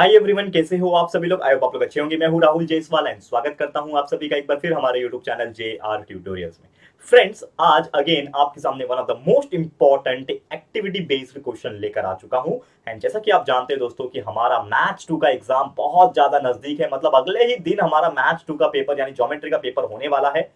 Hi everyone, कैसे हो आप सभी लोग। आई होप आप लोग अच्छे होंगे। मैं हूं राहुल जयसवाल एंड स्वागत करता हूं आप सभी का एक बार फिर हमारे YouTube channel J are tutorials में। फ्रेंड्स, आज अगेन आपके सामने one of the most important activity based question लेकर आ चुका हूं। एंड जैसा कि आप जानते हैं दोस्तों कि हमारा मैथ्स 2 का एग्जाम बहुत ज्यादा नजदीक है, मतलब अगले ही दिन हमारा मैथ्स 2 का पेपर यानी ज्योमेट्री का पेपर होने वाला है।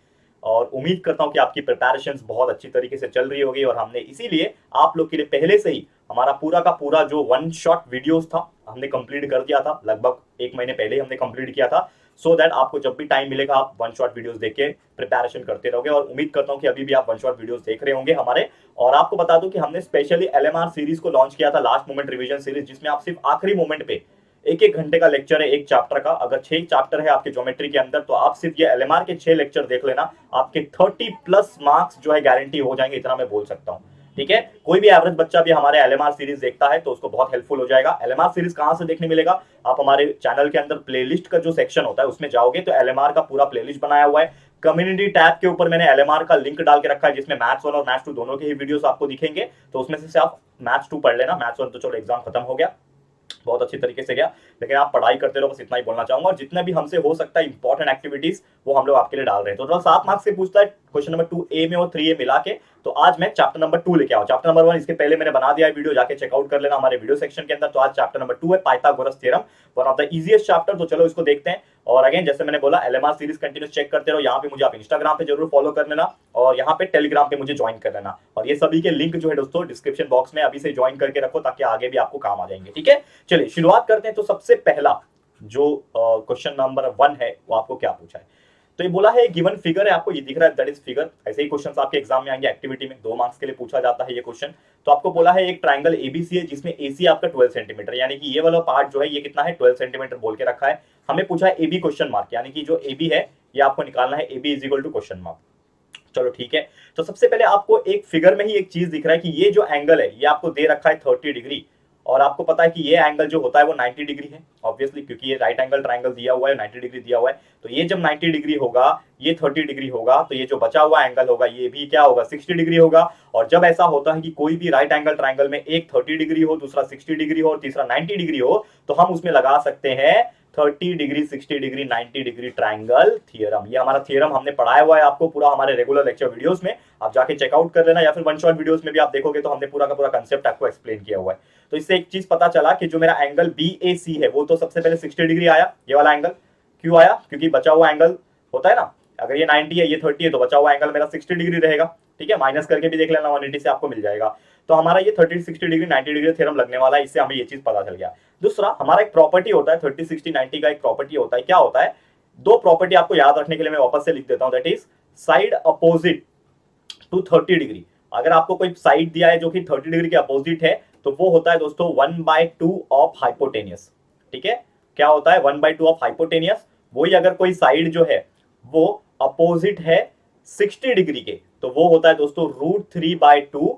और उम्मीद करता हूं कि आपकी प्रिपरेशंस बहुत अच्छी तरीके से चल रही होगी और हमने इसीलिए आप लोग के लिए पहले से ही हमारा पूरा का पूरा जो वन शॉट वीडियोस था हमने कंप्लीट कर दिया था। लगभग एक महीने पहले ही हमने कंप्लीट किया था, सो दैट आपको जब भी टाइम मिलेगा आप वन शॉट वीडियोस देख के प्रिपरेशन करते रहोगे। और उम्मीद करता हूं कि अभी भी आप वन शॉट वीडियोस देख रहे होंगे हमारे। और आपको बता दूं कि हमने स्पेशली एलएमआर सीरीज को लॉन्च किया था, लास्ट मोमेंट रिवीजन सीरीज, जिसमें आप सिर्फ आखिरी मोमेंट पे एक एक घंटे का लेक्चर है एक चैप्टर का। अगर 6 चैप्टर है आपके ज्योमेट्री के अंदर तो आप सिर्फ ये एलएमआर के 6 लेक्चर देख लेना, आपके 30+ मार्क्स जो है गारंटी हो जाएंगे, इतना मैं बोल सकता हूँ। ठीक है, कोई भी एवरेज बच्चा भी हमारे एलएमआर सीरीज देखता है तो उसको बहुत हेल्पफुल हो जाएगा। एलएमआर सीरीज कहां से देखने मिलेगा, आप हमारे चैनल के अंदर प्लेलिस्ट का जो सेक्शन होता है उसमें जाओगे तो एलएमआर का पूरा प्लेलिस्ट बनाया हुआ है। कम्युनिटी टैब के ऊपर मैंने एलएमआर का लिंक डाल के रखा है, जिसमें मैथ्स 1 और मैथ्स 2 दोनों के ही वीडियोस आपको दिखेंगे। तो उसमें से आप मैथ्स 2 पढ़ लेना। मैथ्स 1 तो चलो एग्जाम खत्म हो गया, बहुत अच्छी तरीके से गया, लेकिन आप पढ़ाई करते रहो, बस इतना ही बोलना चाहूंगा। और जितने भी हमसे हो सकता है इंपॉर्टेंट एक्टिविटीज वो हम लोग आपके लिए डाल रहे हैं। तो 7 मार्क्स से पूछता है क्वेश्चन नंबर 2A में और 3A मिला के। तो आज मैं चैप्टर नंबर 2 लेके आऊँ। चैप्टर नंबर 1 इसके पहले मैंने बना दिया है वीडियो, जाके चेकआउट कर लेना हमारे वीडियो सेक्शन के अंदर। तो आज चैप्टर नंबर 2 है Pythagoras theorem, one of the easiest chapter. तो चलो इसको देखते हैं। और अगेन जैसे मैंने बोला, एलएमआर सीरीज कंटिन्यूस चेक करते रहो। यहाँ पे मुझे आप इंस्टाग्राम पे जरूर फॉलो कर लेना और यहाँ पे टेलीग्राम पे मुझे ज्वाइन कर लेना। और ये सभी के लिंक जो है दोस्तों डिस्क्रिप्शन बॉक्स में अभी से ज्वाइन करके रखो, ताकि आगे भी आपको काम आ जाएंगे। ठीक है, चलिए शुरुआत करते हैं। तो सबसे पहला जो क्वेश्चन नंबर 1 है वो आपको क्या पूछा है। तो ये बोला है गिवन फिगर है, आपको ये दिख रहा है, दैट इज फिगर। ऐसे ही क्वेश्चंस आपके एग्जाम में आएंगे, एक्टिविटी में 2 मार्क्स के लिए पूछा जाता है ये क्वेश्चन। तो आपको बोला है एक ट्राइंगल एबीसी है जिसमें एसी आपका 12 सेंटीमीटर, यानी कि ये वाला पार्ट जो है ये कितना है 12 सेंटीमीटर बोल के रखा है। हमें पूछा है एबी क्वेश्चन मार्क, यानी कि जो एबी है ये आपको निकालना है, AB is equal to question mark. चलो ठीक है, तो सबसे पहले आपको एक फिगर में ही एक चीज दिख रहा है कि ये जो एंगल है ये आपको दे रखा है 30 डिग्री। और आपको पता है कि ये एंगल जो होता है वो 90 डिग्री है, ऑब्वियसली, क्योंकि ये राइट एंगल ट्राइंगल दिया हुआ है, 90 डिग्री दिया हुआ है। तो ये जब 90 डिग्री होगा, ये 30 डिग्री होगा, तो ये जो बचा हुआ एंगल होगा ये भी क्या होगा, 60 डिग्री होगा। और जब ऐसा होता है कि कोई भी राइट एंगल ट्राइंगल में एक 30 डिग्री हो, दूसरा 60 डिग्री हो और तीसरा 90 डिग्री हो, तो हम उसमें लगा सकते हैं 30 degree, 60 degree, 90 degree triangle theorem. ये हमारा थ्योरम हमने पढ़ाया हुआ है आपको पूरा हमारे रेगुलर लेक्चर वीडियोस में, आप जाके चेकआउट कर लेना, या फिर वन शॉट वीडियोस में भी आप देखोगे तो हमने पूरा का पूरा कंसेप्ट आपको एक्सप्लेन किया हुआ है। तो इससे एक चीज पता चला कि जो मेरा एंगल BAC है वो तो सबसे पहले 60 डिग्री आया, ये वाला एंगल। क्यों आया, क्योंकि बचा हुआ एंगल होता है ना, अगर ये 90 है ये 30 है तो बचा हुआ एंगल मेरा 60 डिग्री रहेगा। ठीक है, माइनस करके भी देख लेना, 180 से आपको मिल जाएगा। तो हमारा ये 30, 60 डिग्री, 90 डिग्री थ्योरम लगने वाला है, इससे हमें ये चीज पता चल गया। दूसरा, हमारा एक प्रॉपर्टी होता है 30, 60, 90 का एक प्रॉपर्टी होता है। क्या होता है, 2 प्रॉपर्टी आपको याद रखने के लिए मैं वापस से लिख देता हूं, that is side opposite to 30 degree. अगर आपको कोई साइड दिया है जो कि 30 डिग्री के अपोजिट है तो वो होता है दोस्तों 1/2 ऑफ हाइपोटेनियस। ठीक है, क्या होता है 1/2 ऑफ हाइपोटेनियस। वही अगर कोई साइड जो है वो अपोजिट है 60 डिग्री के तो वो होता है दोस्तों √3/2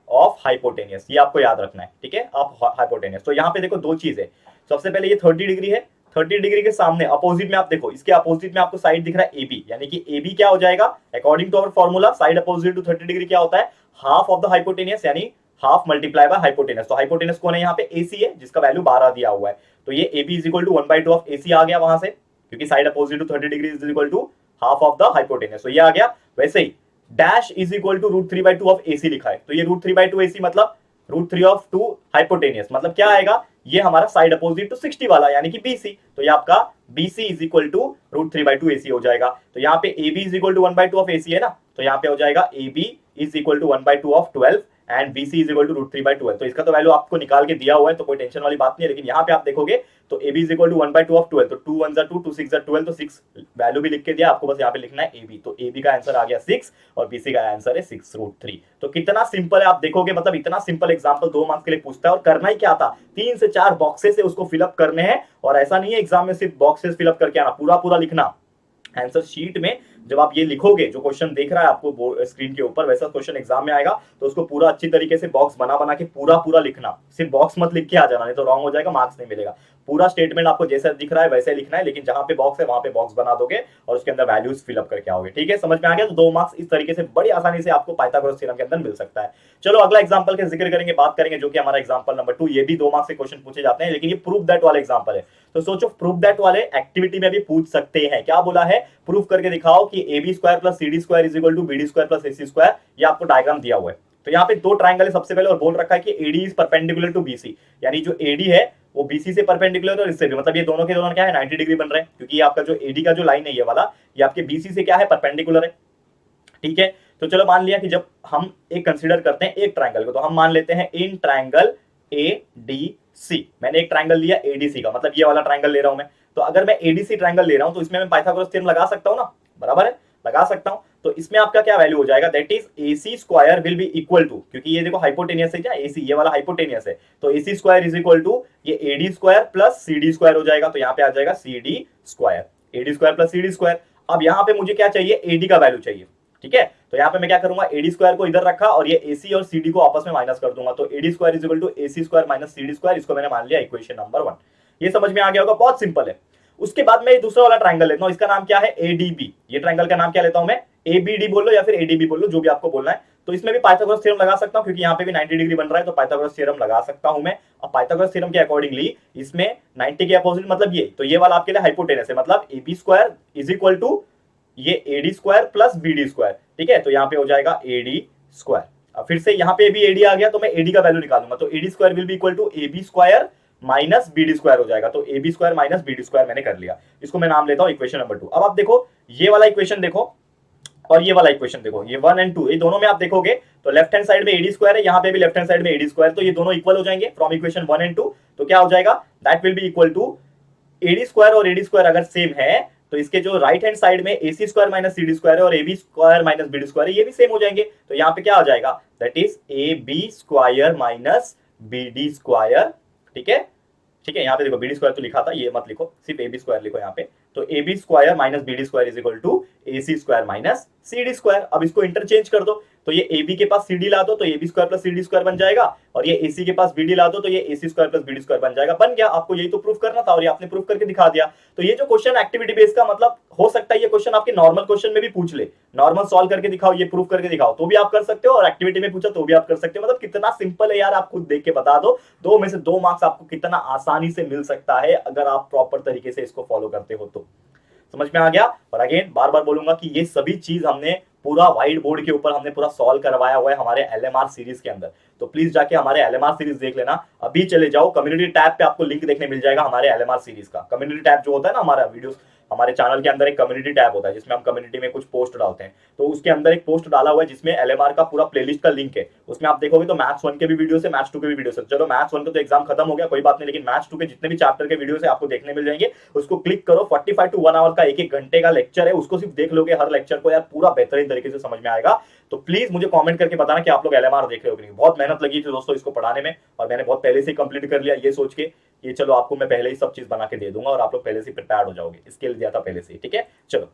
ऑफ हाइपोटेनियस। ये आपको याद रखना है, ठीक है, ऑफ हाइपोटेनियस। तो यहाँ पे देखो 2 चीज है। सबसे पहले ये 30 डिग्री है, 30 डिग्री के सामने अपोजिट में आप देखो, इसके अपोजिट में आपको साइड दिख रहा है AB, यानी कि AB क्या हो जाएगा, according to our formula side opposite to 30 degree क्या होता है, हाफ ऑफ द हाइपोटेनियस, यानी हाफ मल्टीप्लाई बाय हाइपोटेनियस। तो हाइपोटेनियस कौन है यहाँ पे, AC है, जिसका वैल्यू 12 दिया हुआ है। तो ये AB is equal to 1/2 of AC आ गया वहां से, क्योंकि side opposite to 30 degree is equal to half of the hypotenuse. तो ये आ गया। वैसे ही dash is equal to √3/2 of AC लिखा है, तो ये √3/2 AC मतलब √3 ऑफ 2 हाइपोटेनियस, मतलब क्या आएगा, ये हमारा साइड अपोजिट टू 60 वाला, यानी कि BC। तो ये आपका BC is equal to √3/2 AC हो जाएगा। तो यहाँ पे AB is equal to 1/2 of AC है ना, तो यहाँ पे हो जाएगा AB is equal to 1/2 of 12 and BC is equal to √3/12। तो इसका तो वैल्यू आपको निकाल के दिया हुआ है, तो कोई टेंशन वाली बात नहीं है। लेकिन यहाँ पे आप देखोगे तो AB is equal to 1/2 of 12, तो 2 1 2 2 6 12, तो 6 वैल्यू भी लिख के दिया आपको, बस यहाँ पे लिखना है AB। तो AB का आंसर आ गया 6 और BC का आंसर है 6√3। तो कितना सिंपल है आप देखोगे, मतलब इतना सिंपल एग्जांपल 2 मार्क्स के लिए पूछता है। और करना ही क्या था, 3 से 4 बॉक्सेस से उसको फिलअप करने हैं। और ऐसा नहीं है एग्जाम में सिर्फ बॉक्सेस फिलअप करके आना, पूरा पूरा लिखना। आंसर शीट में जब आप ये लिखोगे, जो क्वेश्चन देख रहा है आपको स्क्रीन के ऊपर, वैसा क्वेश्चन एग्जाम में आएगा, तो उसको पूरा अच्छी तरीके से बॉक्स बना बना के पूरा पूरा लिखना। सिर्फ बॉक्स मत लिख के आ जाना, नहीं तो रॉन्ग हो जाएगा, मार्क्स नहीं मिलेगा। पूरा स्टेटमेंट आपको जैसा दिख रहा है वैसे लिखना है, लेकिन जहां पे बॉक्स है वहां पे बॉक्स बना दोगे और उसके अंदर वैल्यूज फिलअप करके आओगे। ठीक है, समझ में आ गया? तो 2 मार्क्स इस तरीके से बड़ी आसानी से आपको पाइथागोरस थ्योरम के अंदर मिल सकता है। चलो अगला एग्जांपल के जिक्र करेंगे, बात करेंगे, जो कि हमारा एग्जांपल नंबर 2। ये भी 2 मार्क्स से क्वेश्चन पूछे जाते हैं, लेकिन ये प्रूफ दैट वाले एग्जांपल है। तो सोचो, प्रूफ दैट वाले एक्टिविटी में भी पूछ सकते हैं। क्या बोला है? प्रूफ करके दिखाओ कि AB square plus CD square is equal to BD square plus AC square. ये आपको डायग्राम दिया हुआ है। तो यहाँ पे 2 ट्राइंगल है सबसे पहले, और बोल रखा है कि AD is perpendicular to BC, यानी जो AD है वो BC से परपेंडिकुलर और इससे भी, मतलब ये दोनों के दोनों क्या है, 90 डिग्री बन रहे हैं, क्योंकि ये आपका जो AD का जो लाइन है ये वाला, ये आपके BC से क्या है, परपेंडिकुलर है। ठीक है, तो चलो मान लिया कि जब हम एक कंसीडर करते हैं एक ट्राइंगल को, तो हम मान लेते हैं इन ट्राइंगल ADC। मैंने एक ट्राइंगल लिया ADC का, मतलब ये वाला ट्राइंगल ले रहा हूं मैं। तो अगर मैं ADC ट्राइंगल ले रहा हूं तो इसमें मैं पाइथागोरस थ्योरम लगा सकता हूं ना, बराबर है, लगा सकता हूं। तो इसमें आपका क्या वैल्यू हो जाएगा, that is AC square will be equal to, क्योंकि ये देखो हाइपोटेनियस है क्या, AC ये वाला हाइपोटेनियस है, तो AC square is equal to ये AD square plus CD square हो जाएगा। तो यहाँ पे आ जाएगा CD square, AD square plus CD square. अब यहाँ पे मुझे क्या चाहिए, AD का वैल्यू चाहिए। ठीक है, तो यहाँ पे मैं क्या करूंगा, AD स्क्वायर को इधर रखा और ये AC और CD को आपस में माइनस कर दूंगा। तो AD square is equal to AC square minus CD square, इसको मैंने मान लिया इक्वेशन नंबर 1। ये समझ में आ गया होगा, बहुत सिंपल है। उसके बाद मैं दूसरा वाला ट्राइंगल लेता हूं, इसका नाम क्या है, ADB। ये ट्राइंगल का नाम क्या लेता हूं मैं, ABD बोल लो या फिर ADB बोल लो, जो भी आपको बोलना है। तो इसमें भी पाइथागोरस थ्योरम लगा सकता हूं, क्योंकि यहाँ पे भी 90 डिग्री बन रहा है, तो पाइथागोरस थ्योरम लगा सकता हूं मैं। अब पाइथागोरस थ्योरम के अकॉर्डिंगली इसमें 90 के अपोजिट मतलब ये, तो ये वाला आपके लिए हाइपोटेनस है, मतलब AB square is equal to ये AD square plus BD square. ठीक है, तो यहाँ पे हो जाएगा AD स्क्वायर। अब फिर से यहाँ पे भी AD आ गया, तो मैं AD का वैल्यू निकालूंगा, तो AD square will be equal to AB square minus BD square हो जाएगा। तो AB square minus BD square मैंने कर लिया, इसको मैं नाम लेता हूं इक्वेशन नंबर 2। अब आप देखो ये वाला इक्वेशन देखो और ये वाला इक्वेशन देखो, ये 1 एंड 2, ये दोनों में आप देखोगे तो लेफ्ट हैंड साइड में AD स्क्वायर है, यहाँ पे भी लेफ्ट हैंड साइड में AD स्क्वायर, तो ये दोनों इक्वल हो जाएंगे फ्रॉम इक्वेशन 1 एंड 2। तो क्या हो जाएगा, that will be equal to AD square और AD स्क्वायर अगर सेम है तो इसके जो राइट हैंड साइड में AC square minus CD square है और AB square minus BD square है, ये भी सेम हो जाएंगे। तो यहाँ पे क्या हो जाएगा, that is AB square minus BD square. ठीक है, ठीक है, यहाँ पे देखो BD स्क्वायर तो लिखा था, ये मत लिखो, सिर्फ AB स्क्वायर लिखो यहाँ पे। तो AB square minus BD square is equal to AC square minus CD square. अब इसको इंटरचेंज कर दो, तो ये AB के पास CD ला दो तो AB square plus CD square बन जाएगा, और ये AC के पास BD ला दो तो ये AC square plus BD square बन जाएगा। बन गया, आपको यही तो प्रूफ करना था और ये आपने प्रूफ करके दिखा दिया। तो ये जो क्वेश्चन एक्टिविटी बेस्ड का, मतलब हो सकता है ये क्वेश्चन आपके नॉर्मल क्वेश्चन में भी पूछ ले, नॉर्मल सॉल्व करके दिखाओ, ये प्रूफ करके दिखाओ, तो भी आप कर सकते हो, और एक्टिविटी में पूछा तो भी आप कर सकते हो। मतलब कितना सिंपल है यार, आप खुद देख के बता दो, 2 में से 2 मार्क्स आपको कितना आसानी से मिल सकता है अगर आप प्रॉपर तरीके से इसको फॉलो करते हो तो। समझ में आ गया? और अगेन बार बार बोलूंगा कि ये सभी चीज हमने पूरा व्हाइट बोर्ड के ऊपर हमने पूरा सॉल्व करवाया हुआ है हमारे LMR सीरीज के अंदर। तो प्लीज जाके हमारे LMR सीरीज देख लेना। अभी चले जाओ कम्युनिटी टैब पे, आपको लिंक देखने मिल जाएगा हमारे LMR सीरीज का। कम्युनिटी टैब जो होता है ना हमारा वीडियोस, हमारे चैनल के अंदर एक कम्युनिटी टैब होता है जिसमें हम कम्युनिटी में कुछ पोस्ट डालते हैं। तो उसके अंदर एक पोस्ट डाला हुआ है जिसमें LMR का पूरा प्लेलिस्ट का लिंक है। उसमें आप देखोगे तो मैथ्स 1 के भी वीडियो है, मैथ्स 2 के भी वीडियो है। चलो मैथ्स 1 का तो एग्जाम खत्म हो गया, कोई बात नहीं, लेकिन मैथ्स 2 के जितने भी चैप्टर के वीडियो है आपको देखने मिल जाएंगे। उसको क्लिक करो, 45 टू 1 आवर का एक घंटे का लेक्चर है, उसको सिर्फ देख लोगे हर लेक्चर को, यार पूरा बेहतरीन तरीके से समझ में आएगा। तो प्लीज मुझे कमेंट करके बताना कि आप लोग LMR देख रहे हो कि नहीं। बहुत मेहनत लगी थी दोस्तों इसको पढ़ाने में, और मैंने बहुत पहले से कंप्लीट कर लिया, ये सोच के ये चलो आपको मैं पहले ही सब चीज बना के दे दूंगा और आप लोग पहले से प्रिपेयर्ड हो जाओगे, स्किल दिया था पहले से। ठीक है, चलो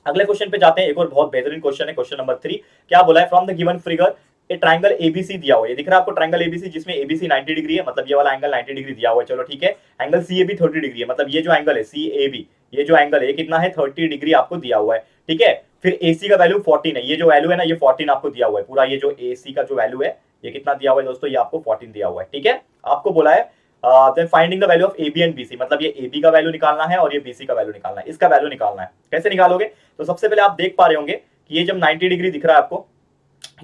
अगले क्वेश्चन पे जाते हैं। एक और बहुत बेहतरीन क्वेश्चन है, क्वेश्चन नंबर 3। क्या बोला है, from the given figure A triangle ABC दिया हुआ है, ये दिख रहा है आपको ट्राइंगल ABC, जिसमें ABC 90 डिग्री है, मतलब ये वाला एंगल 90 डिग्री दिया हुआ है। चलो ठीक है, एंगल CAB 30 डिग्री है, मतलब ये जो एंगल है CAB, ये जो एंगल है कितना है, 30 डिग्री आपको दिया हुआ है। ठीक है, फिर AC का वैल्यू 14 है, ये जो वैल्यू है ना ये 14 आपको दिया हुआ है पूरा। ये जो AC का जो वैल्यू है ये कितना दिया हुआ है दोस्तों, ये आपको 14 दिया हुआ है। ठीक है, आपको बोला है then finding the value of AB and BC, मतलब ये AB का वैल्यू निकालना है और ये BC का वैल्यू निकालना है, इसका वैल्यू निकालना है। कैसे निकालोगे, तो सबसे पहले आप देख पा रहे होंगे कि ये जब 90 डिग्री दिख रहा है आपको,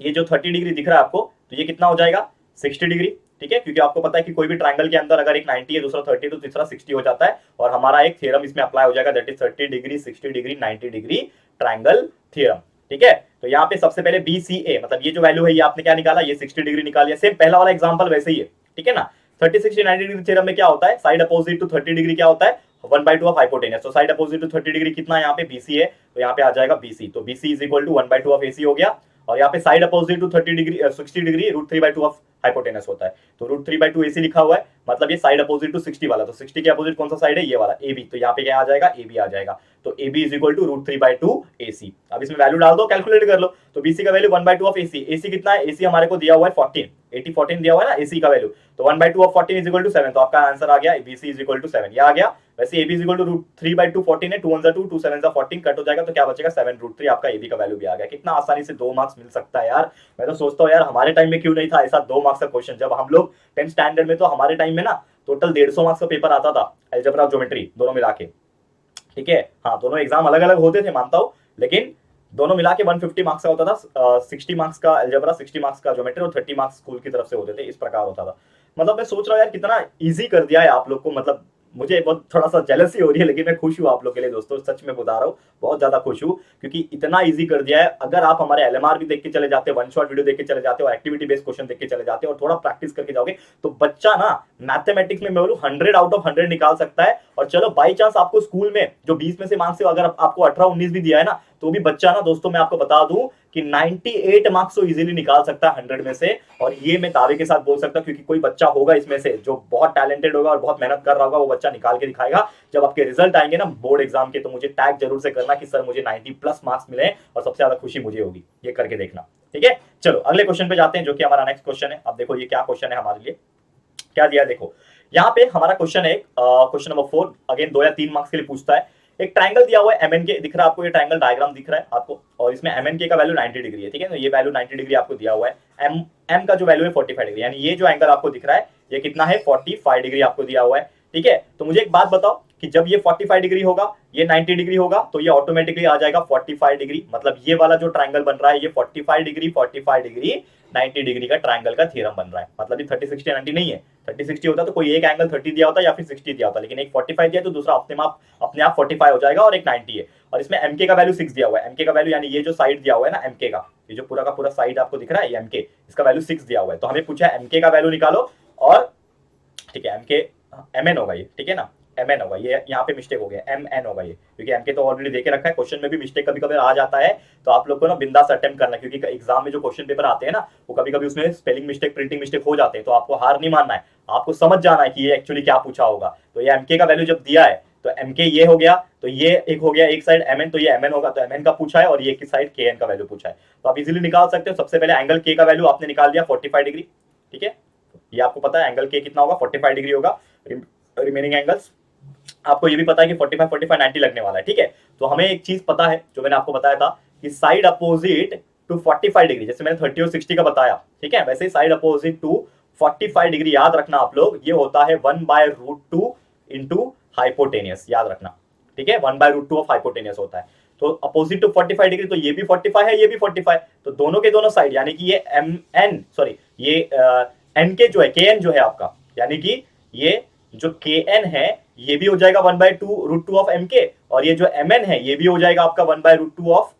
ये जो 30 डिग्री दिख रहा है आपको, तो ये कितना हो जाएगा 60 डिग्री। ठीक है, क्योंकि आपको पता है कि कोई भी ट्रायंगल के अंदर अगर एक 90 है दूसरा 30 तो तीसरा 60 हो जाता है, और हमारा एक थ्योरम इसमें अप्लाई हो जाएगा, that is 30 degree 60 degree 90 degree triangle theorem. ठीक है, तो यहाँ पे सबसे पहले BCA, मतलब ये जो वैल्यू है ये आपने क्या निकाला, ये 60 डिग्री निकाल लिया, सेम पहला वाला एग्जांपल वैसे ही है। ठीक है ना, 30 60 90 डिग्री थ्योरम में क्या होता है, साइड अपोजिट टू 30 डिग्री क्या होता है, 1/2 ऑफ हाइपोटेनस। तो साइड अपोजिट टू 30 डिग्री कितना है यहाँ पे BC है, तो यहाँ पे आ जाएगा BC, तो BC is equal to 1/2 of AC हो गया, और यहाँ पे side opposite to 30 degree 60 degree √3/2 of hypotenuse होता है, तो √3/2 AC लिखा हुआ है, मतलब ये साइड अपोजिट टू 60 वाला, तो 60 के अपोजिट कौन सा साइड है, ये वाला AB, तो यहाँ पे क्या आ जाएगा, AB आ जाएगा, तो AB is equal to √3/2 AC। अब इसमें वैल्यू डाल दो, कैलकुलेट कर लो, तो BC का वैल्यू 1/2 ऑफ AC, AC कितना है, AC हमारे को दिया हुआ है 14, 80 14 दिया हुआ है ना AC का वैल्यू, तो 1/2 ऑफ 14 इज इक्वल टू 7, तो आपका आंसर आ गया BC इज इक्वल टू 7, ये आ गया। वैसे AB इज इक्वल टू √3/2 14 है, 2 1 2 2 7 14 कट हो जाएगा, तो क्या बचेगा 7√3, आपका AB का वैल्यू भी आ गया। कितना आसानी से 2 मार्क्स मिल सकता है यार। मैं तो सोचता हूँ यार हमारे टाइम में क्यों नहीं था ऐसा 2 मार्क्स का क्वेश्चन। जब हम लोग 10th स्टैंडर्ड में, तो हमारे टाइम में ना टोटल 150 मार्क्स का पेपर आता था, अलजेब्रा और ज्योमेट्री दोनों मिला के, ठीक है। हाँ, दोनों एग्जाम अलग अलग होते थे मानता हूँ, लेकिन दोनों मिला के 150 मार्क्स का होता था। 60 मार्क्स का अलजेब्रा, 60 मार्क्स का ज्योमेट्री और 30 मार्क्स स्कूल की तरफ से होते थे, इस प्रकार होता था। मतलब मैं सोच रहा हूँ यार कितना इजी कर दिया है आप लोग को, मतलब मुझे बहुत थोड़ा सा जेलसी हो रही है, लेकिन मैं खुश हूँ आप लोग के लिए दोस्तों, सच में बता रहा हूँ, बहुत ज्यादा खुश हूँ, क्योंकि इतना इजी कर दिया है। अगर आप हमारे LMR भी देख के चले जाते, वन शॉट वीडियो देख के चले जाते और एक्टिविटी बेस्ड क्वेश्चन देख के चले जाते और थोड़ा प्रैक्टिस करके जाओगे, तो बच्चा ना मैथमेटिक्स में मैं बोलूं 100 आउट ऑफ 100 निकाल सकता है। और चलो बाई चांस आपको स्कूल में जो 20 में से मार्क्स से अगर आपको 18 19 भी दिया है ना, तो भी बच्चा ना दोस्तों मैं आपको बता दूं कि 98 मार्क्स तो इजीली निकाल सकता है 100 में से। और ये मैं दावे के साथ बोल सकता हूं, क्योंकि कोई बच्चा होगा इसमें से जो बहुत टैलेंटेड होगा और बहुत मेहनत कर रहा होगा, वो बच्चा निकाल के दिखाएगा। जब आपके रिजल्ट आएंगे ना बोर्ड एग्जाम के, तो मुझे टैग जरूर से करना कि सर मुझे 90+ मार्क्स मिले, और सबसे ज्यादा खुशी मुझे होगी, ये करके देखना, ठीक है। चलो अगले क्वेश्चन पे जाते हैं, जो कि हमारा नेक्स्ट क्वेश्चन है। अब देखो ये क्या क्वेश्चन है हमारे लिए, क्या दिया है देखो। यहाँ पे हमारा क्वेश्चन है क्वेश्चन नंबर 4, अगेन 2 या 3 मार्क्स के लिए पूछता है। एक ट्रायंगल दिया हुआ है MNK, दिख रहा है आपको, ये ट्रायंगल डायग्राम दिख रहा है आपको, और इसमें MNK का वैल्यू 90 डिग्री है, ठीक है। तो ये वैल्यू 90 डिग्री आपको दिया हुआ है। M का जो वैल्यू है 45 डिग्री, यानी ये जो एंगल आपको दिख रहा है ये कितना है 45 डिग्री आपको दिया हुआ है, ठीक है। तो मुझे एक बात बताओ कि जब ये 45 डिग्री होगा, ये 90 डिग्री होगा, तो ये ऑटोमेटिकली आ जाएगा 45 डिग्री। मतलब ये वाला जो ट्रायंगल बन रहा है ये 45 डिग्री 90 डिग्री का ट्रायंगल का थ्योरम बन रहा है। मतलब ये 30 60 90 नहीं है, 30 60 होता तो कोई एक एंगल 30 दिया होता या फिर 60 दिया होता, लेकिन एक 45 दिया तो दूसरा अपने आप 45 हो जाएगा, और एक 90 है। और इसमें MK का वैल्यू 6 दिया हुआ है। MK का वैल्यू यानी ये जो साइड दिया हुआ है ना MK का, ये जो पूरा का पूरा साइड आपको दिख रहा है ये MK, इसका वैल्यू 6 दिया हुआ है। तो हमें पूछा है MK का वैल्यू निकालो, और ठीक है MK MN होगा ये, ठीक है ना, MN होगा ये, यहाँ पे मिस्टेक हो गया, MN होगा ये, क्योंकि MK तो ऑलरेडी देके रखा है। क्वेश्चन में भी मिस्टेक कभी कभी आ जाता है, तो आप लोग को ना बिंदास अटेम्प्ट करना है, क्योंकि एग्जाम में जो क्वेश्चन पेपर आते हैं ना, वो कभी कभी उसमें स्पेलिंग मिस्टेक प्रिंटिंग मिस्टेक हो जाते हैं। तो आपको हार नहीं मानना है, आपको समझ जाना है कि ये एक्चुअली क्या पूछा होगा। तो ये MK का वैल्यू जब दिया है, तो MK ये हो गया, तो ये एक हो गया एक साइड MN, तो ये MN होगा, तो MN का पूछा है, और ये की साइड KN का वैल्यू पूछा है। तो आप इजीली निकाल सकते हो। सबसे पहले एंगल K का वैल्यू आपने निकाल दिया 45 डिग्री, ठीक है। ये आपको पता है एंगल K कितना होगा, 45 डिग्री होगा। रिमेनिंग एंगल्स आपको ये भी पता है कि 45 45 90 लगने वाला है, ठीक है। तो हमें एक चीज पता है जो मैंने आपको बताया था कि साइड अपोजिट टू 45 डिग्री, जैसे मैंने 30 और 60 का बताया, ठीक है, वैसे ही साइड अपोजिट टू 45 डिग्री याद रखना आप लोग, ये होता है 1/√2 इंटू हाइपोटेनियस, याद रखना, ठीक है। 1/√2 ऑफ हाइपोटेनियस होता है। तो अपोजिट टू 45 डिग्री, तो ये भी 45 है, ये भी 45, तो दोनों के दोनों साइड, यानी कि ये ये NK जो है, KN जो है आपका, यानी कि ये जो KN है ये भी हो जाएगा 1/√2 ऑफ MK, और ये जो MN है ये भी हो जाएगा आपका 1/√2 ऑफ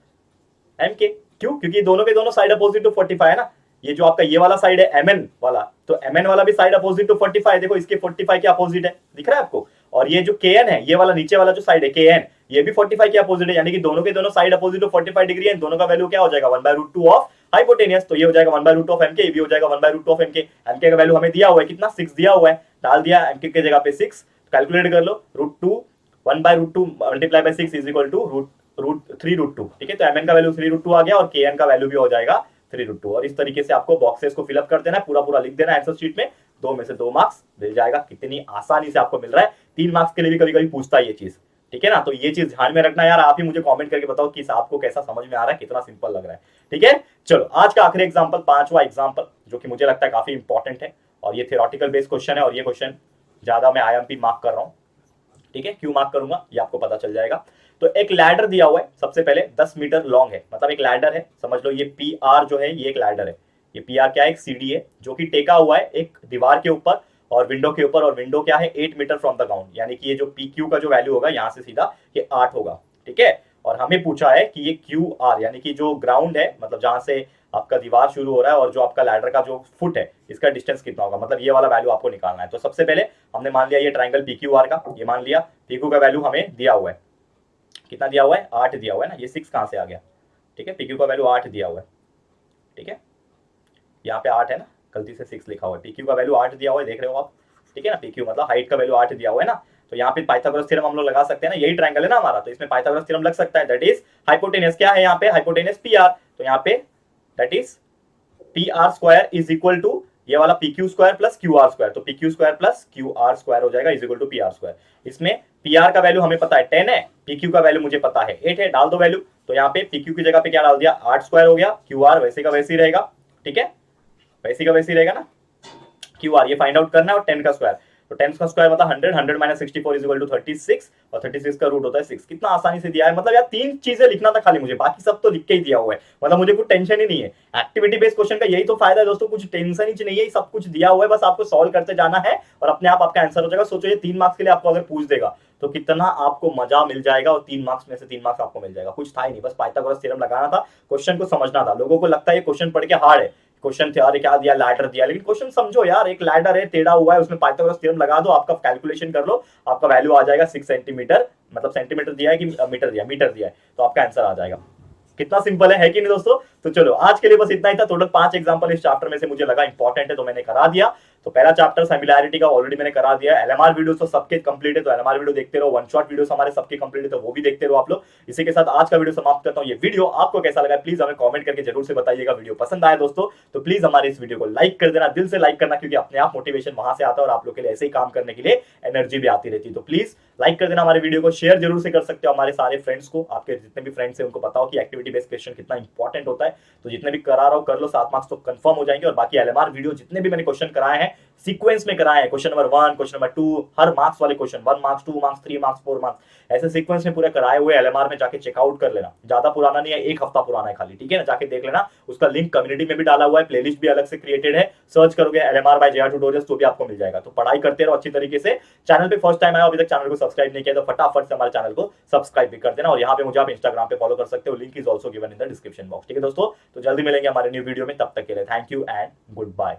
MK। क्यों? क्योंकि दोनों के दोनों साइड अपोजिट टू 45 है ना। ये जो आपका ये वाला साइड है MN वाला, तो MN वाला भी साइड अपोजिट टू 45 है, देखो इसके 45 के अपोजिट है, दिख रहा है आपको। और ये जो KN है, ये वाला नीचे वाला जो साइड है KN, ये भी 45 के अपोजिट है, यानी कि दोनों के दोनों साइड अपोजिट टू 45 डिग्री है। दोनों का वैल्यू क्या हो जाएगा 1/√2 ऑफ हाइपोटेनियस, तो ये हो जाएगा 1/√2 ऑफ MK, ये भी हो जाएगा 1/√2 ऑफ MK। MK का वैल्यू हमें दिया हुआ है कितना, 6 दिया हुआ है, डाल दिया MK की जगह पे 6, कैलकुलेट कर लो, √2 1/√2 multiply by 6 is equal to √3√2, ठीक है। तो MN का वैल्यू 3√2 आ गया, और KN का वैल्यू भी हो जाएगा 3√2। और इस तरीके से आपको बॉक्सेस को फिलअप कर देना है, पूरा पूरा लिख देना है आंसर शीट में, 2 में से 2 मार्क्स मिल जाएगा। कितनी आसानी से आपको मिल रहा है, 3 मार्क्स के लिए भी कभी कभी पूछता है ये चीज, ठीक है ना। तो ये चीज ध्यान में रखना यार, आप ही मुझे कमेंट करके बताओ कि आपको कैसा समझ में आ रहा है, कितना सिंपल लग रहा है, ठीक है। चलो आज का आखिरी एग्जांपल, 5वां एग्जांपल, जो कि मुझे लगता है काफी इंपॉर्टेंट है, और ये थ्योरेटिकल बेस्ड क्वेश्चन है, और ये क्वेश्चन ज्यादा मैं IMP मार्क कर रहा हूं, ठीक है। क्यों मार्क करूंगा ये आपको पता चल जाएगा। तो एक लैडर दिया हुआ है, सबसे पहले 10 मीटर लॉन्ग है, मतलब एक लैडर है, समझ लो ये PR जो है ये एक लैडर है। ये PR क्या है, एक सीढ़ी है जो कि टेका हुआ है एक दीवार के ऊपर और विंडो के ऊपर, और विंडो क्या है 8 मीटर फ्रॉम द ग्राउंड, यानी कि ये जो PQ का जो वैल्यू होगा यहाँ से सीधा ये 8 होगा, ठीक है। और हमें पूछा है कि ये QR यानी कि जो ग्राउंड है, मतलब जहां से आपका दीवार शुरू हो रहा है और जो आपका लैडर का जो फुट है इसका डिस्टेंस कितना होगा, मतलब ये वाला वैल्यू आपको निकालना है। तो सबसे पहले हमने मान लिया ये ट्राइंगल PQR का, ये मान लिया PQ का वैल्यू हमें दिया हुआ है, कितना दिया हुआ है 8 दिया हुआ है ना, ये 6 कहां से आ गया, ठीक है। PQ का वैल्यू 8 दिया हुआ है, ठीक है, यहाँ पे 8 है ना, गलती से 6 लिखा हुआ है, PQ का वैल्यू 8 दिया हुआ है, देख रहे हो आप, ठीक है ना। PQ मतलब हाइट का वैल्यू 8 दिया हुआ है ना, तो यहाँ पे पाइथागोरस थ्योरम हम लोग लगा सकते हैं ना, यही ट्रायंगल है ना हमारा, तो इसमें पाइथागोरस थ्योरम लग सकता है, दैट इज हाइपोटेनस क्या है यहाँ पे, हाइपोटेनस PR, तो यहाँ पे that is PR² is equal to ये वाला P Q square plus Q R square, तो P Q square plus Q R square हो जाएगा is equal to P R square. इसमें पी आर का वैल्यू हमें पता है 10 है, पी क्यू का वैल्यू मुझे पता है 8 है, डाल दो वैल्यू। तो यहाँ पे पी क्यू की जगह पे क्या डाल दिया, 8 स्क्वायर हो गया, क्यू आर वैसे का वैसे ही रहेगा, ठीक है, वैसे का वैसे ही रहेगा ना। क्यू आर ये फाइंड आउट करना है, और 10 का स्क्वायर, तो 10 का स्क्वायर मतलब 100, 100 माइनस 64 इज इक्वल टू 36, और 36 का रूट होता है 6। कितना आसानी से दिया है, मतलब यार 3 चीजें लिखना था खाली मुझे, बाकी सब तो लिख के ही दिया हुआ है, मतलब मुझे कुछ टेंशन ही नहीं है। एक्टिविटी बेस्ड क्वेश्चन का यही तो फायदा है दोस्तों, कुछ टेंशन ही नहीं है, सब कुछ दिया हुआ है, बस आपको सॉल्व करते जाना है और अपने आप आपका आंसर हो जाएगा। सोचो ये 3 मार्क्स के लिए आपको अगर पूछ देगा तो कितना आपको मजा मिल जाएगा, और 3 मार्क्स में से 3 मार्क्स आपको मिल जाएगा। कुछ था ही नहीं, बस पाइथागोरस थ्योरम लगाना था, क्वेश्चन को समझना था। लोगों को लगता है ये क्वेश्चन पढ़ के हार्ड है, क्वेश्चन थे अरे क्या दिया, लैडर दिया, लेकिन क्वेश्चन समझो यार, एक लैडर है टेढ़ा हुआ है, उसमें पाइथागोरस थ्योरम लगा दो, आपका कैलकुलेशन कर लो, आपका वैल्यू आ जाएगा 6 सेंटीमीटर, मतलब सेंटीमीटर दिया है कि मीटर दिया, मीटर दिया है, तो आपका आंसर आ जाएगा। कितना सिंपल है कि नहीं दोस्तों। तो चलो आज के लिए बस इतना ही था। टोटल 5 एग्जांपल इस चैप्टर में से मुझे लगा इंपॉर्टेंट है तो मैंने करा दिया। तो पहला चैप्टर सिमिलैरिटी का ऑलरेडी मैंने करा दिया है। एलएमआर वीडियोस तो सबके कंप्लीट है, तो एलएमआर वीडियो देखते रहो, वन शॉट वीडियोस हमारे सबके कंप्लीट है, तो वो भी देखते रहो आप लोग। इसी के साथ आज का वीडियो समाप्त करता हूं। ये वीडियो आपको कैसा लगा प्लीज हमें कमेंट करके जरूर से बताइएगा। वीडियो पसंद आया दोस्तों तो प्लीज हमारे इस वीडियो को लाइक कर देना, दिल से लाइक करना, क्योंकि अपने आप मोटिवेशन वहां से आता है और आप लोग के लिए ऐसे ही काम करने के लिए एनर्जी भी आती रहती है। तो प्लीज लाइक कर देना हमारे वीडियो को, शेयर जरूर से कर सकते हो हमारे सारे फ्रेंड्स को, आपके जितने भी फ्रेंड्स हैं उनको बताओ कि एक्टिविटी बेस्ड क्वेश्चन कितना इंपॉर्टेंट होता है। तो जितने भी करा रहा हूं कर लो, 7 मार्क्स तो कंफर्म हो जाएंगे। और बाकी एलएमआर वीडियो जितने भी मैंने क्वेश्चन कराए हैं सीक्वेंस में कराए हैं, क्वेश्चन नंबर 1, क्वेश्चन नंबर 2, हर मार्क्स वाले question, 1 marks, 2 marks, 3 marks, 4 marks, ऐसे सीक्वेंस में पूरे कराए हुए एलएमआर में जाके चेकआउट कर लेना। ज्यादा पुराना नहीं है, 1 हफ्ता पुराना है खाली, ठीक है ना, जाके देख लेना। उसका लिंक कम्युनिटी में भी डाला हुआ है, प्लेलिस्ट भी अलग से क्रिएटेड है, सर्च करोगे एलएमआर बाय जेआर ट्यूटोरियल्स तो भी आपको मिल जाएगा। तो पढ़ाई करते रहो अच्छी तरीके से। चैनल पे फर्स्ट टाइम आया अभी तक चैनल को सब्सक्राइब नहीं किया तो फटाफट से हमारे चैनल को सब्सक्राइब भी कर देना। और यहाँ पे मुझे आप इंस्टाग्राम पे फॉलो कर सकते हो, link is also given in the description box, ठीक है दोस्तों। तो जल्दी मिलेंगे हमारे न्यू वीडियो में, तब तक के लिए thank you and good bye.